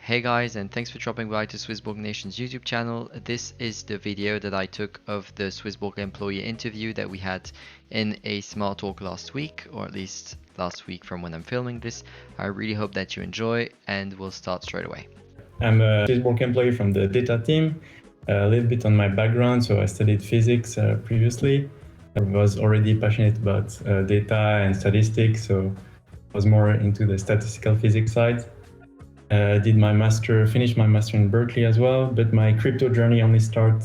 Hey guys, and thanks for dropping by to SwissBorg Nation's YouTube channel. This is the video that I took of the SwissBorg employee interview that we had in a SmartTalk last week, or at least last week from when I'm filming this. I really hope that you enjoy, and we'll start straight away. I'm a SwissBorg employee from the data team. A little bit on my background, so I studied physics previously. I was already passionate about data and statistics, so I was more into the statistical physics side. Finished my master in Berkeley as well, but my crypto journey only started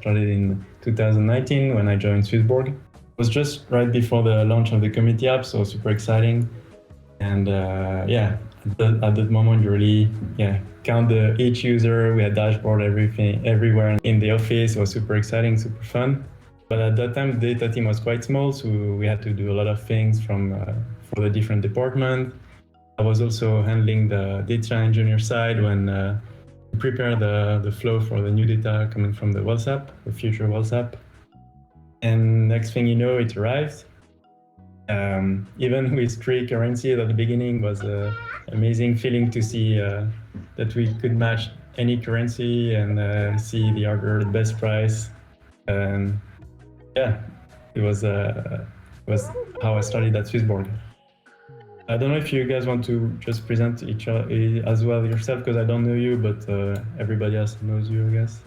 in 2019 when I joined SwissBorg. It was just right before the launch of the community app, so super exciting. And at that moment, you really count each user. We had dashboard, everything, everywhere in the office. It was super exciting, super fun. But at that time, the data team was quite small, so we had to do a lot of things for the different departments. I was also handling the data engineer side when we prepare the flow for the new data coming from the WhatsApp, the future WhatsApp. And next thing you know, it arrived. Even with 3 currencies at the beginning was an amazing feeling to see that we could match any currency and see the best price. And it was how I started at SwissBorg. I don't know if you guys want to just present each other as well yourself, because I don't know you, but everybody else knows you, I guess.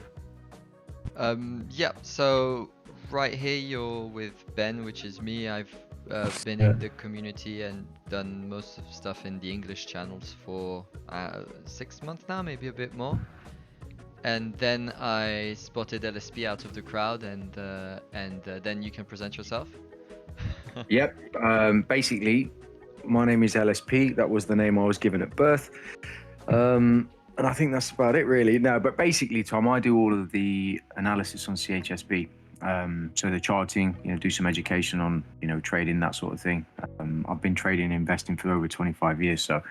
So right here you're with Ben, which is me. I've been in the community and done most of stuff in the English channels for 6 months now, maybe a bit more. And then I spotted LSP out of the crowd, and then you can present yourself. Yep. Basically, my name is LSP. That was the name I was given at birth. And I think that's about it, really. No, but basically, Tom, I do all of the analysis on CHSB. So the charting, do some education on, trading, that sort of thing. I've been trading and investing for over 25 years. So,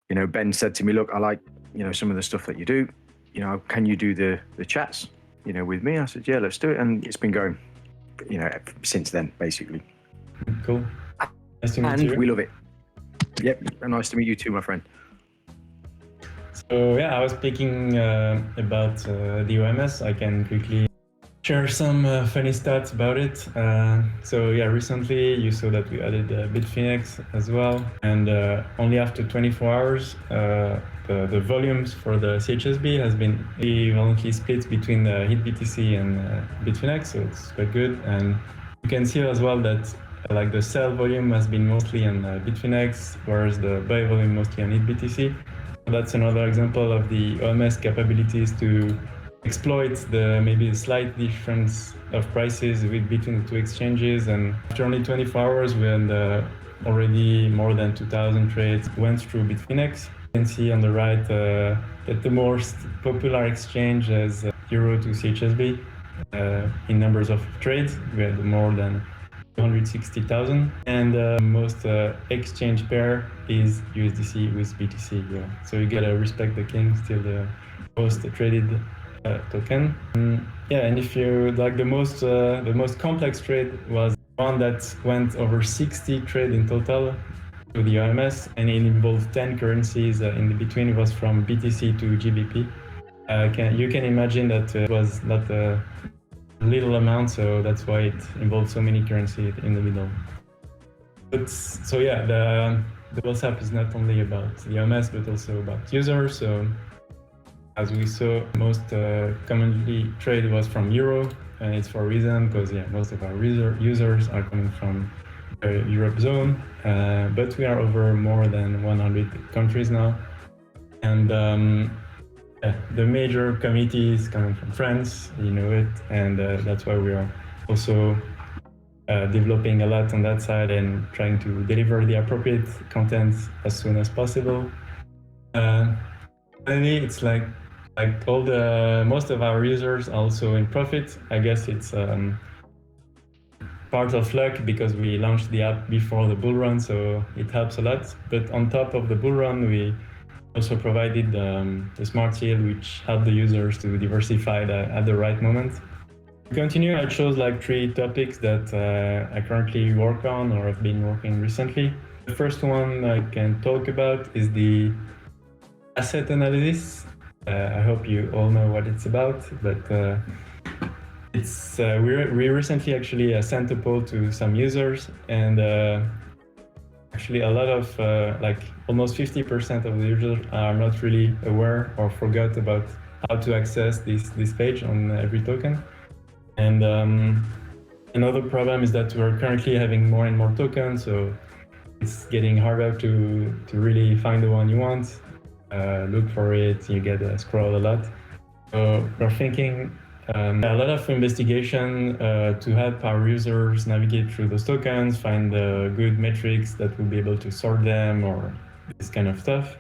Ben said to me, look, I like, some of the stuff that you do. Can you do the chats, with me? I said, yeah, let's do it. And it's been going, since then, basically. Cool. Nice to meet you. And we love it. Yep. Nice to meet you too, my friend. So I was speaking about the OMS. I can quickly share some funny stats about it. Recently you saw that we added Bitfinex as well, and only after 24 hours, the volumes for the CHSB has been evenly split between the HitBTC and Bitfinex, so it's quite good. And you can see as well that the sell volume has been mostly on Bitfinex, whereas the buy volume mostly on HitBTC. That's another example of the OMS capabilities to exploit maybe the slight difference of prices between the two exchanges. And after only 24 hours, we had already more than 2,000 trades went through Bitfinex. You can see on the right that the most popular exchange is Euro to CHSB. In numbers of trades, we had more than 260,000, and most exchange pair is USDC with BTC. So you gotta respect the king, still the most traded token. And if you like, the most complex trade was one that went over 60 trade in total to the OMS, and it involved 10 currencies. In the between, it was from BTC to GBP. You can imagine that it was not a little amount, so that's why it involved so many currencies in the middle. But the WhatsApp is not only about the OMS but also about users. So as we saw, most commonly traded was from Euro, and it's for a reason, because most of our users are coming from the Europe zone, but we are over more than 100 countries now. And the major committee is coming from France, and that's why we are also developing a lot on that side and trying to deliver the appropriate content as soon as possible. Finally, it's like most of our users are also in profit. I guess it's part of luck, because we launched the app before the bull run, so it helps a lot. But on top of the bull run, we also provided the smart yield, which helped the users to diversify at the right moment. To continue, I chose 3 topics that I currently work on or have been working recently. The first one I can talk about is the Asset analysis. I hope you all know what it's about, but it's we recently actually sent a poll to some users, and actually a lot of like almost 50% of the users are not really aware or forgot about how to access this page on every token. And another problem is that we're currently having more and more tokens, so it's getting harder to really find the one you want. Look for it, you get scroll a lot. So we're thinking a lot of investigation to help our users navigate through those tokens, find good metrics that will be able to sort them or this kind of stuff.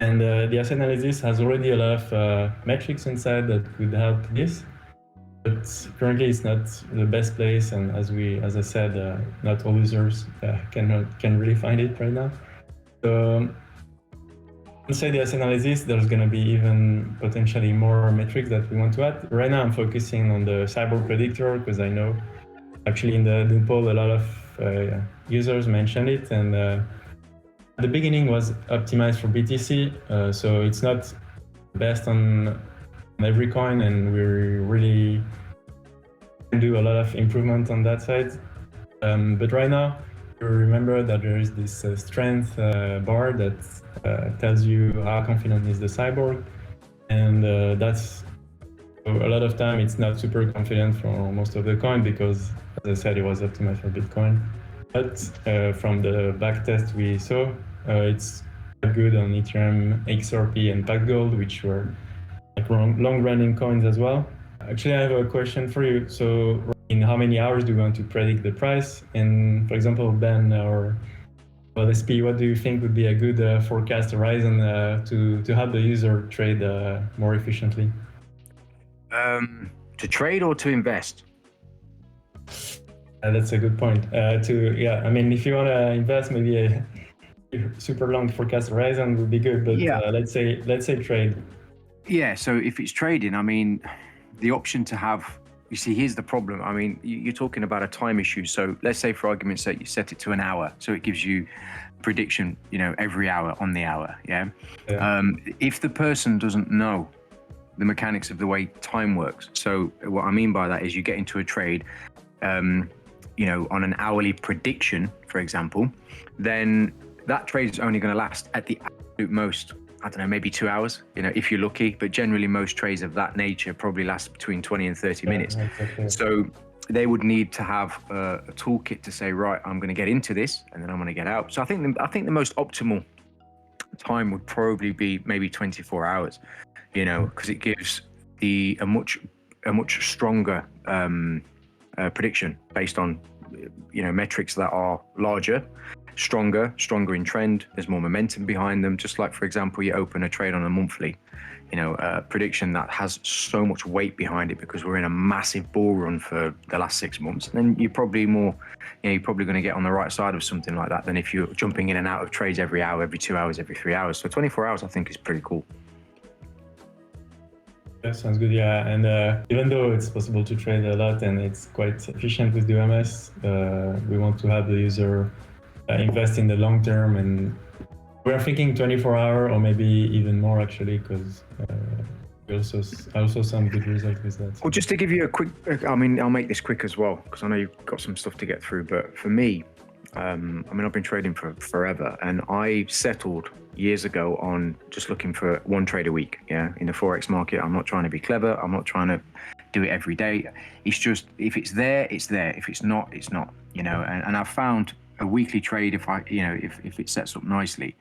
And the asset analysis has already a lot of metrics inside that could help this. But currently it's not the best place, and as I said, not all users can really find it right now. So inside the asset analysis, there's going to be even potentially more metrics that we want to add. Right now, I'm focusing on the SwissBorg predictor because I know actually in the poll a lot of users mentioned it, and at the beginning was optimized for BTC, so it's not best on every coin, and we really do a lot of improvement on that side. But right now, you remember that there is this strength bar that tells you how confident is the SwissBorg, and that's a lot of time it's not super confident for most of the coin because, as I said, it was optimized for Bitcoin. But from the back test we saw, it's good on Ethereum, XRP, and Packed Gold, which were like long-running coins as well. Actually, I have a question for you. So, in how many hours do you want to predict the price? And for example, Ben or LSP, what do you think would be a good forecast horizon to help the user trade more efficiently? To trade or to invest? That's a good point. I mean, if you want to invest, maybe a super long forecast horizon would be good. But Yeah. let's say trade. Yeah. So if it's trading, I mean, the option to have. You see, here's the problem. I mean, you're talking about a time issue. So let's say, for argument's sake, you set it to an hour, so it gives you prediction, every hour on the hour. Yeah. If the person doesn't know the mechanics of the way time works, so what I mean by that is you get into a trade, on an hourly prediction, for example, then that trade is only going to last at the absolute most, I don't know, maybe 2 hours, if you're lucky. But generally, most trades of that nature probably last between 20 and 30 minutes. Exactly. So they would need to have a toolkit to say, right, I'm going to get into this and then I'm going to get out. So I think the most optimal time would probably be maybe 24 hours, because it gives a much stronger prediction based on metrics that are larger, stronger in trend. There's more momentum behind them. Just like, for example, you open a trade on a monthly, prediction that has so much weight behind it because we're in a massive bull run for the last 6 months. Then you're probably you're probably going to get on the right side of something like that than if you're jumping in and out of trades every hour, every 2 hours, every 3 hours. So 24 hours, I think, is pretty cool. Yeah, sounds good. Yeah, and even though it's possible to trade a lot and it's quite efficient with the UMS, we want to have the user invest in the long term, and we're thinking 24-hour or maybe even more actually, because also some good results with that. Well, just to give you a quick, I mean, I'll make this quick as well because I know you've got some stuff to get through. But for me, I mean, I've been trading for forever, and I settled years ago on just looking for one trade a week. Yeah, in the Forex market, I'm not trying to be clever. I'm not trying to do it every day. It's just, if it's there, it's there. If it's not, it's not. And I've found a weekly trade, if it sets up nicely,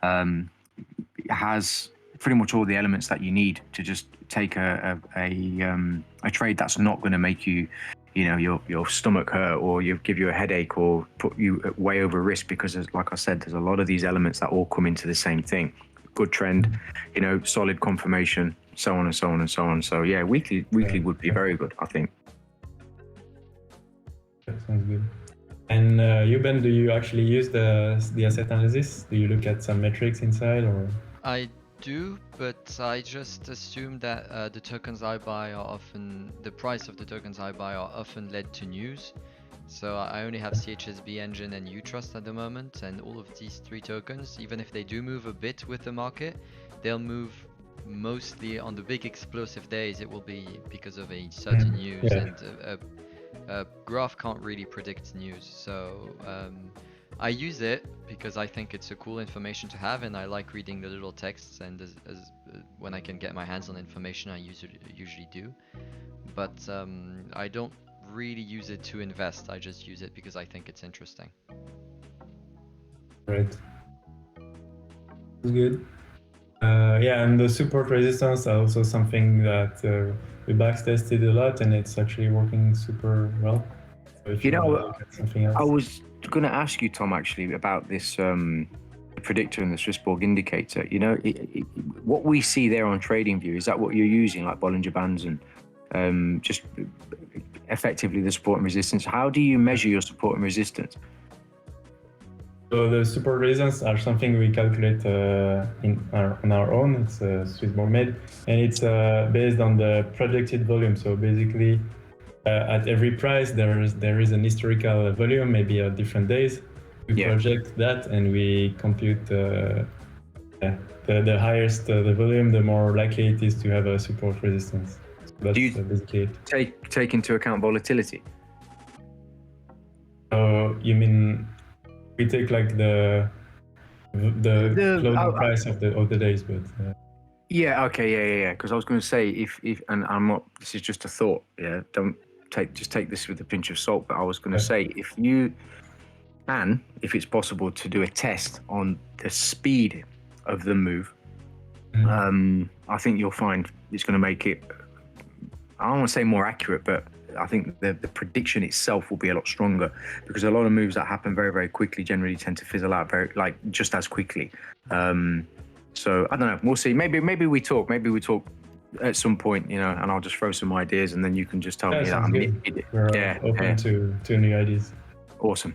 it has pretty much all the elements that you need to just take a trade that's not going to make you, your stomach hurt or give you a headache or put you way over risk, because like I said, there's a lot of these elements that all come into the same thing. Good trend, solid confirmation, so on and so on and so on. So yeah, weekly would be very good, I think. That sounds good. And you, Ben, do you actually use the asset analysis? Do you look at some metrics inside, or? I do, but I just assume that the tokens I buy are often, the price of the tokens I buy are often led to news. So I only have CHSB Engine and UTrust at the moment, and all of these three tokens, even if they do move a bit with the market, they'll move mostly on the big explosive days. It will be because of a certain news, Yeah. and a graph can't really predict news. So I use it because I think it's a cool information to have, and I like reading the little texts. And when I can get my hands on information, I usually do. But I don't really use it to invest. I just use it because I think it's interesting. Right. That's good. Yeah, and the support resistance are also something that we backtested a lot, and it's actually working super well. So if You know, wanna look at something else. I was going to ask you, Tom, actually, about this predictor and the SwissBorg indicator. You know, what we see there on TradingView, is that what you're using, like Bollinger Bands and just effectively the support and resistance? How do you measure your support and resistance? So the support resistance are something we calculate on our own. It's SwissBorg made, and it's based on the projected volume. So basically, at every price, there is an historical volume, maybe at different days. We project that, and we compute the highest the volume, the more likely it is to have a support resistance. So that's basically it. Take into account volatility? So you mean we take like the closing price of the days, but yeah, okay, yeah. Because I was going to say, if and I'm not. This is just a thought. Yeah, don't take this with a pinch of salt. But I was going to say, if you can, if it's possible to do a test on the speed of the move, I think you'll find it's going to make it. I don't want to say more accurate, but I think the prediction itself will be a lot stronger, because a lot of moves that happen very, very quickly generally tend to fizzle out just as quickly. So I don't know. We'll see. Maybe we talk at some point, you know, and I'll just throw some ideas, and then you can just tell me that. We're open to new ideas. Awesome.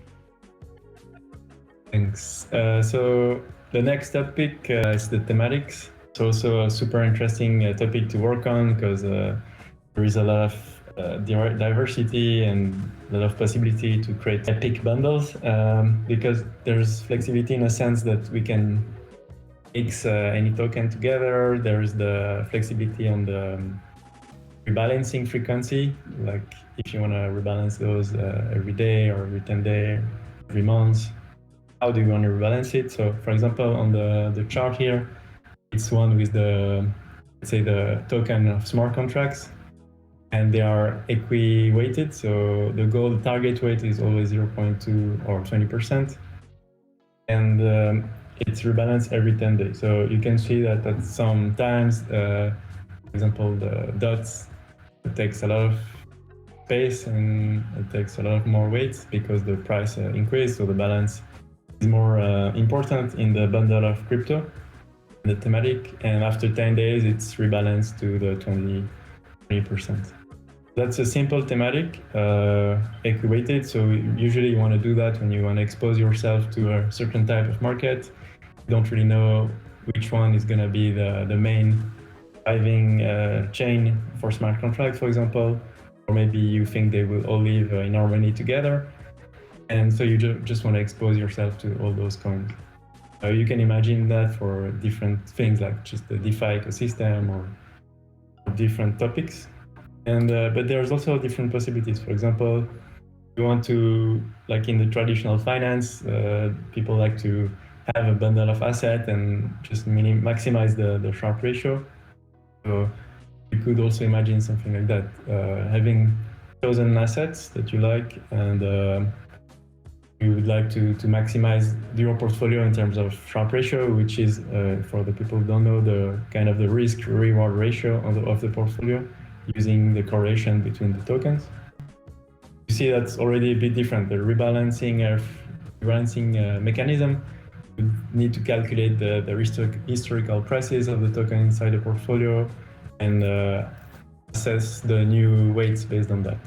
Thanks. So the next topic is the thematics. It's also a super interesting topic to work on, because there is a lot of diversity and a lot of possibility to create epic bundles, because there's flexibility in a sense that we can mix any token together. There's the flexibility on the rebalancing frequency, like if you want to rebalance those every day or every 10 days, every month, how do you want to rebalance it? So for example, on the chart here, it's one with let's say the token of smart contracts, and they are equi-weighted. So the target weight is always 0.2 or 20%. And it's rebalanced every 10 days. So you can see that at some times, for example, the dots, it takes a lot of space and it takes a lot more weight because the price increased. So the balance is more important in the bundle of crypto, the thematic. And after 10 days, it's rebalanced to the 20%. That's a simple thematic, equi-weighted. So usually you want to do that when you want to expose yourself to a certain type of market. You don't really know which one is going to be the main driving chain for smart contracts, for example, or maybe you think they will all live in harmony together. And so you just want to expose yourself to all those coins. You can imagine that for different things, like just the DeFi ecosystem or different topics. And but there's also different possibilities. For example, you want to, like in the traditional finance, people like to have a bundle of assets and just maximize the Sharpe ratio. So you could also imagine something like that, having chosen assets that you like, and you would like to maximize your portfolio in terms of Sharpe ratio, which is, for the people who don't know, the kind of the risk-reward ratio of the portfolio, using the correlation between the tokens. You see that's already a bit different. The rebalancing mechanism, you need to calculate the historical prices of the token inside the portfolio and assess the new weights based on that.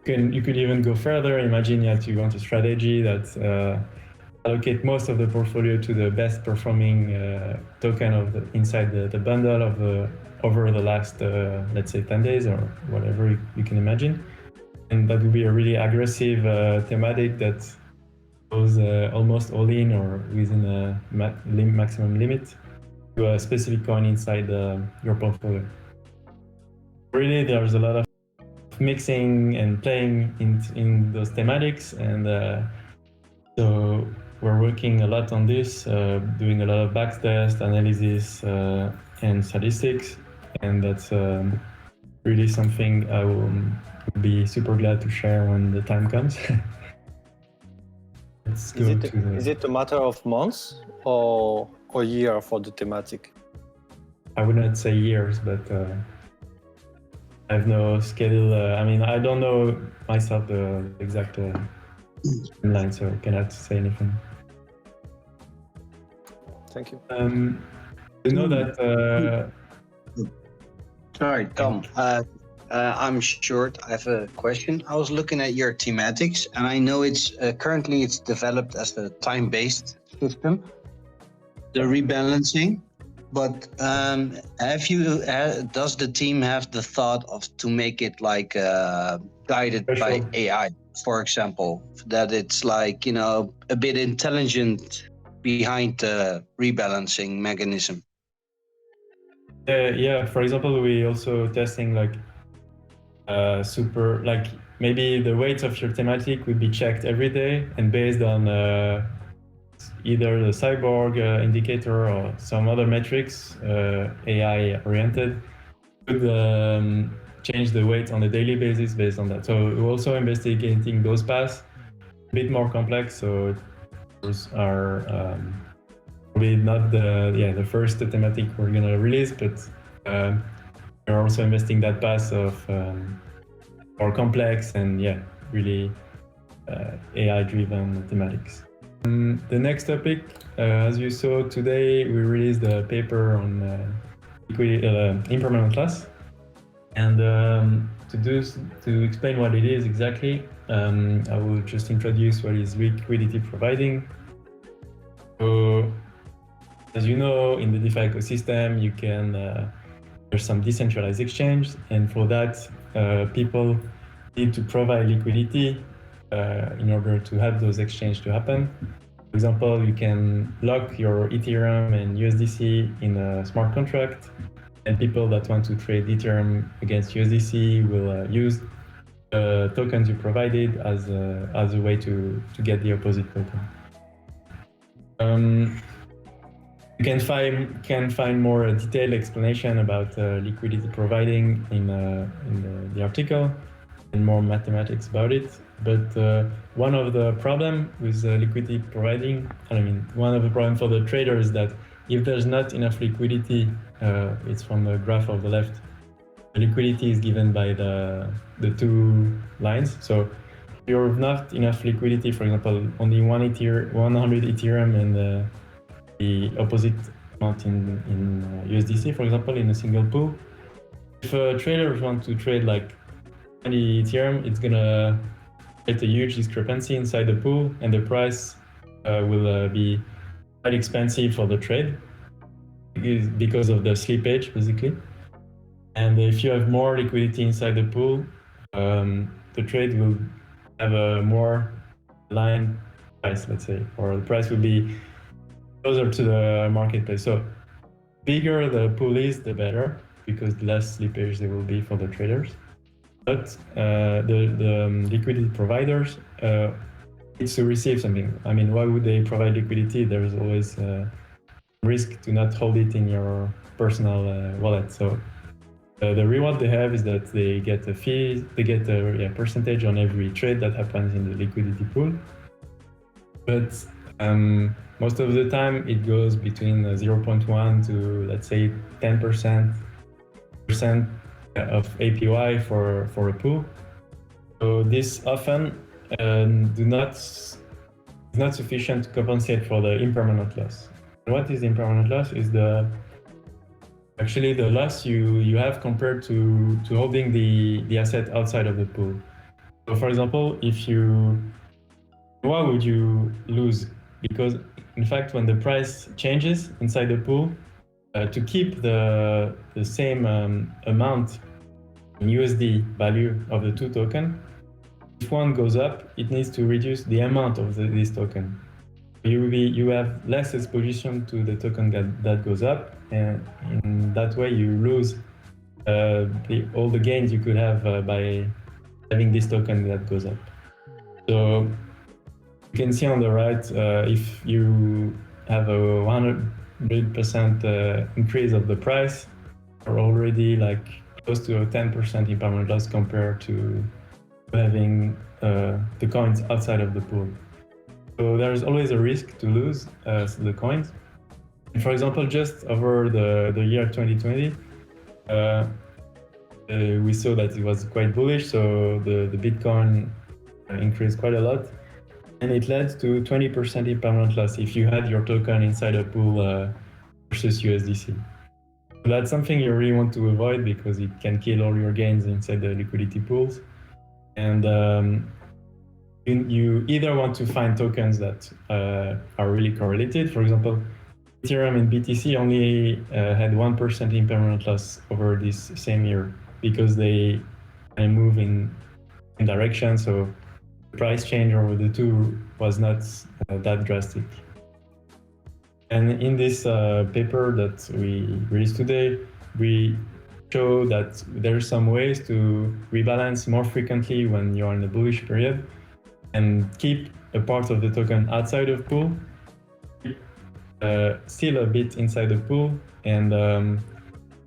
You could even go further. Imagine that you want a strategy that allocate most of the portfolio to the best performing token inside the bundle over the last, let's say, 10 days or whatever you can imagine. And that would be a really aggressive thematic that goes almost all in or within a maximum limit. to a specific coin inside your portfolio. Really, there's a lot of mixing and playing in those thematics, and so we're working a lot on this, doing a lot of backtest analysis and statistics, and that's really something I will be super glad to share when the time comes. Is it a matter of months or year for the thematic? I would not say years, but I have no schedule. I mean, I don't know myself the exact timeline, so I cannot say anything. Thank you. You know that. Sorry, Tom. I'm short. I have a question. I was looking at your thematics, and I know it's currently it's developed as a time-based system, the rebalancing. But does the team have the thought of to make it like guided by AI, for example, that it's like a bit intelligent behind the rebalancing mechanism? Yeah, for example, we also testing like maybe the weights of your thematic would be checked every day, and based on either the SwissBorg indicator or some other metrics, AI oriented, could change the weight on a daily basis based on that. So we're also investigating those paths, a bit more complex. So those are probably not the first thematic we're gonna release, but we're also investing that path of more complex and really AI-driven thematics. The next topic, as you saw today, we released a paper on impermanent loss, and to explain what it is exactly, I will just introduce what is liquidity providing. So, as you know, in the DeFi ecosystem, you can there's some decentralized exchange, and for that, people need to provide liquidity in order to have those exchanges to happen. For example, you can lock your Ethereum and USDC in a smart contract, and people that want to trade Ethereum against USDC will use the tokens you provided as a way to get the opposite token. You can find more detailed explanation about liquidity providing in the article, and more mathematics about it. But one of the problem with liquidity providing, one of the problems for the trader is that if there's not enough liquidity, it's from the graph of the left, the liquidity is given by the two lines. So if you have not enough liquidity, for example, only 100 Ethereum and the opposite amount in USDC, for example, in a single pool. If a trader wants to trade like 20 Ethereum, it's gonna get a huge discrepancy inside the pool, and the price will be quite expensive for the trade because of the slippage, basically. And if you have more liquidity inside the pool, the trade will have a more aligned price, let's say, or the price will be closer to the marketplace. So bigger the pool is, the better, because less slippage there will be for the traders. But the liquidity providers need to receive something. I mean, why would they provide liquidity? There's always risk to not hold it in your personal wallet. So the reward they have is that they get a fee, they get a percentage on every trade that happens in the liquidity pool. But most of the time it goes between 0.1 to, let's say, 10% of APY for a pool. So this often is not sufficient to compensate for the impermanent loss. And what is impermanent loss? Is actually the loss you have compared to holding the asset outside of the pool. So for example, why would you lose? Because in fact, when the price changes inside the pool, to keep the same amount in USD value of the two tokens, if one goes up, it needs to reduce the amount of this token. You have less exposition to the token that goes up, and in that way you lose all the gains you could have by having this token that goes up. So you can see on the right, if you have a 100% increase of the price, you're already like close to a 10% impermanent loss compared to having the coins outside of the pool. So there's always a risk to lose the coins. And for example, just over the year 2020, we saw that it was quite bullish, so the Bitcoin increased quite a lot, and it led to 20% impermanent loss if you had your token inside a pool versus USDC. So that's something you really want to avoid because it can kill all your gains inside the liquidity pools. And you either want to find tokens that are really correlated. For example, Ethereum and BTC only had 1% impermanent loss over this same year because they move in direction. So the price change over the two was not that drastic. And in this paper that we released today, we show that there are some ways to rebalance more frequently when you're in a bullish period and keep a part of the token outside of pool, still a bit inside the pool, and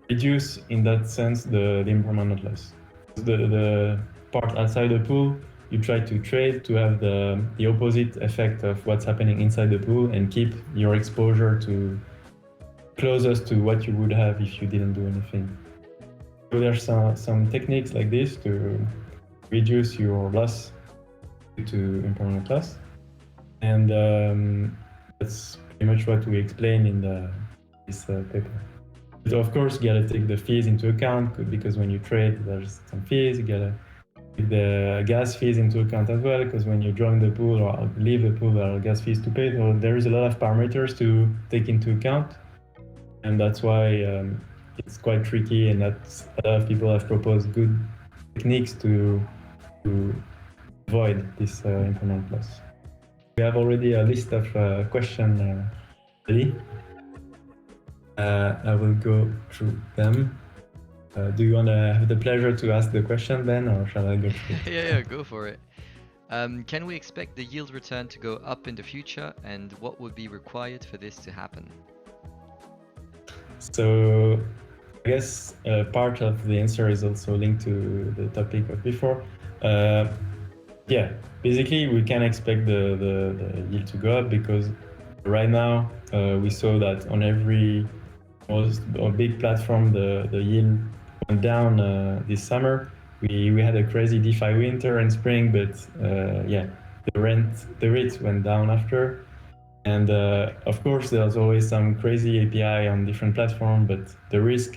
reduce in that sense the impermanent loss. The part outside the pool, you try to trade to have the opposite effect of what's happening inside the pool and keep your exposure to closest to what you would have if you didn't do anything. So there's some techniques like this to reduce your loss due to impermanent loss, and that's pretty much what we explain in this paper. But of course, you gotta take the fees into account because when you trade, there's some fees. You gotta take the gas fees into account as well because when you join the pool or leave the pool, there are gas fees to pay. So there is a lot of parameters to take into account, and that's why it's quite tricky. And that's a lot of people have proposed good techniques to avoid this impermanent loss. We have already a list of questions ready. I will go through them. Do you want to have the pleasure to ask the question, Ben, or shall I go through? Yeah, go for it. Can we expect the yield return to go up in the future, and what would be required for this to happen? So I guess part of the answer is also linked to the topic of before. Yeah, basically we can expect the yield to go up because right now we saw that on every big platform the yield went down this summer. We had a crazy DeFi winter and spring, but yeah, the rates went down after. And of course, there's always some crazy API on different platforms, but the risk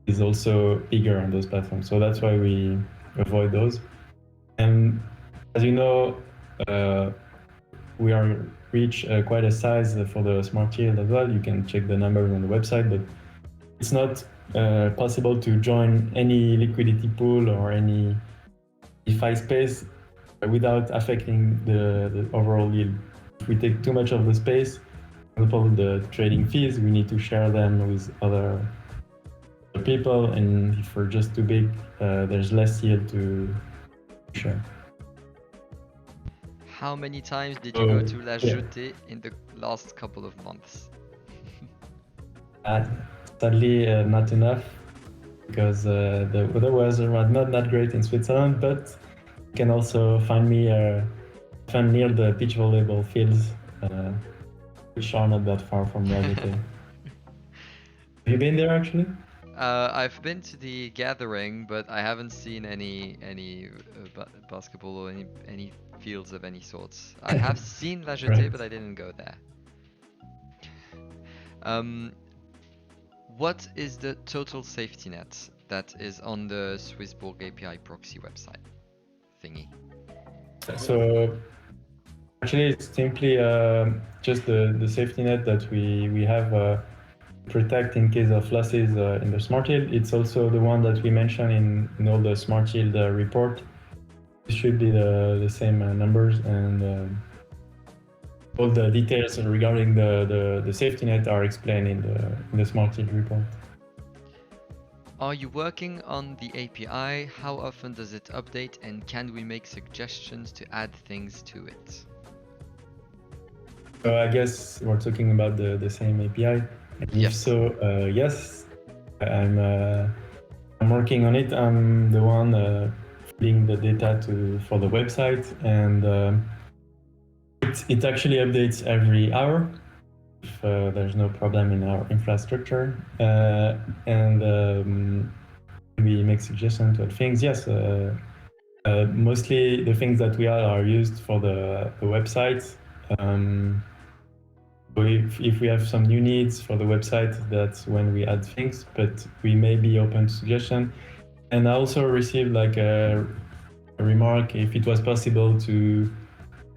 is also bigger on those platforms. So that's why we avoid those. And as you know, we are reach quite a size for the smart yield as well. You can check the numbers on the website, but it's not possible to join any liquidity pool or any DeFi space without affecting the overall yield. If we take too much of the space, for example, the trading fees, we need to share them with other people, and if we're just too big, there's less yield to share. How many times did you go to La Jetée in the last couple of months? Sadly, not enough, because the weather was not that great in Switzerland, but you can also find me near the beach volleyball fields, which are not that far from La Jetée. Have you been there actually? I've been to the gathering, but I haven't seen any basketball or any fields of any sorts. I have seen La Jetée, Right. but I didn't go there. What is the total safety net that is on the SwissBorg API proxy website thingy? So actually, it's simply just the safety net that we have protect in case of losses in the smart yield. It's also the one that we mentioned in all the smart yield report. It should be the same numbers, and all the details regarding the safety net are explained in the SmartTalk report. Are you working on the API? How often does it update, and can we make suggestions to add things to it? So I guess we're talking about the same API. And Yes. If so, yes, I'm working on it. I'm the one feeding the data for the website, and it actually updates every hour if there's no problem in our infrastructure. And we make suggestions to things. Yes, mostly the things that we add are used for the website. If we have some new needs for the website, that's when we add things, but we may be open to suggestion. And I also received like a remark if it was possible to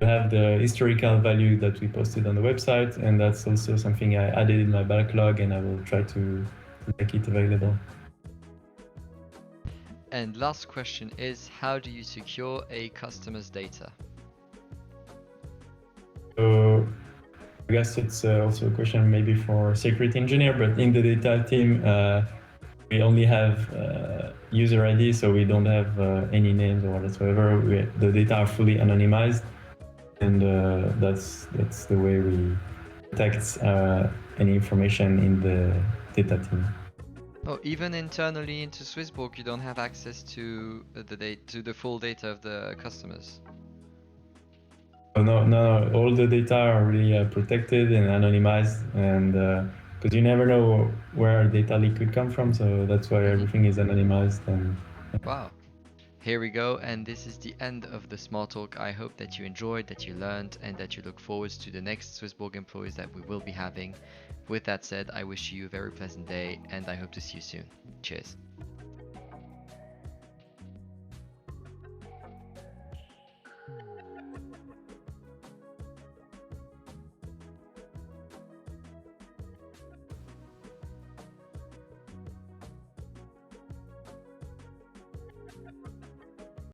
have the historical value that we posted on the website, and that's also something I added in my backlog, and I will try to make it available. And last question is, how do you secure a customer's data? So I guess it's also a question maybe for security engineer, but in the data team, we only have user ID, so we don't have any names or whatsoever. The data are fully anonymized, and that's the way we protect any information in the data team. Oh, even internally into SwissBorg, you don't have access to the full data of the customers. Oh, no, all the data are really protected and anonymized, and because you never know where a data leak could come from, so that's why everything is anonymized. And wow. Here we go, and this is the end of the SmartTalk. I hope that you enjoyed, that you learned, and that you look forward to the next SwissBorg employees that we will be having. With that said, I wish you a very pleasant day, and I hope to see you soon. Cheers.